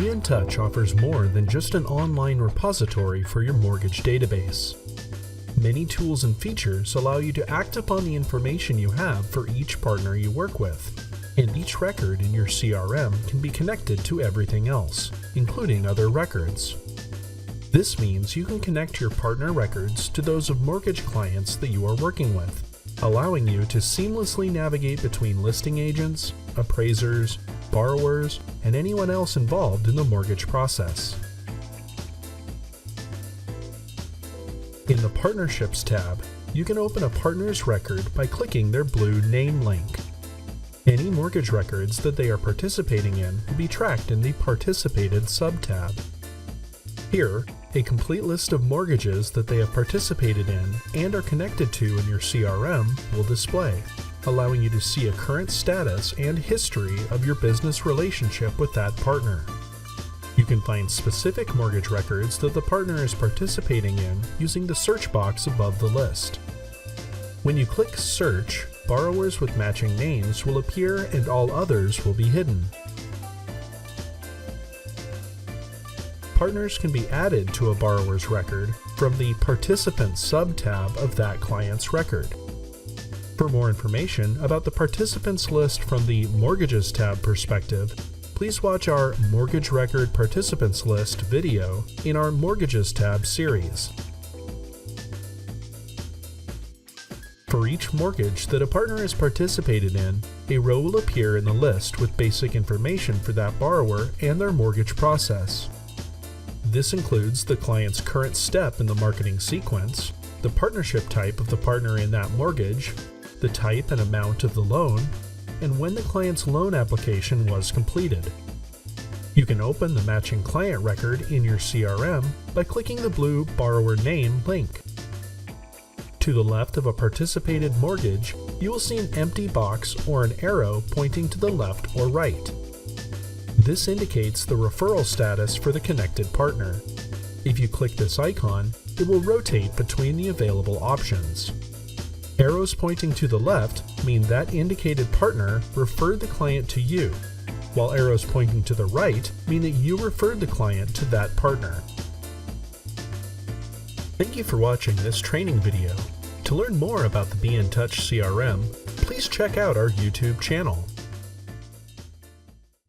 BNTouch offers more than just an online repository for your mortgage database. Many tools and features allow you to act upon the information you have for each partner you work with, and each record in your CRM can be connected to everything else, including other records. This means you can connect your partner records to those of mortgage clients that you are working with, allowing you to seamlessly navigate between listing agents, appraisers, borrowers, and anyone else involved in the mortgage process. In the Partnerships tab, you can open a partner's record by clicking their blue name link. Any mortgage records that they are participating in will be tracked in the Participated sub-tab. Here, a complete list of mortgages that they have participated in and are connected to in your CRM will display, allowing you to see a current status and history of your business relationship with that partner. You can find specific mortgage records that the partner is participating in using the search box above the list. When you click Search, borrowers with matching names will appear and all others will be hidden. Partners can be added to a borrower's record from the Participants sub-tab of that client's record. For more information about the participants list from the Mortgages tab perspective, please watch our Mortgage Record Participants List video in our Mortgages tab series. For each mortgage that a partner has participated in, a row will appear in the list with basic information for that borrower and their mortgage process. This includes the client's current step in the marketing sequence, the partnership type of the partner in that mortgage, the type and amount of the loan, and when the client's loan application was completed. You can open the matching client record in your CRM by clicking the blue Borrower Name link. To the left of a participated mortgage, you will see an empty box or an arrow pointing to the left or right. This indicates the referral status for the connected partner. If you click this icon, it will rotate between the available options. Arrows pointing to the left mean that indicated partner referred the client to you, while arrows pointing to the right mean that you referred the client to that partner. Thank you for watching this training video. To learn more about the BNTouch CRM, please check out our YouTube channel.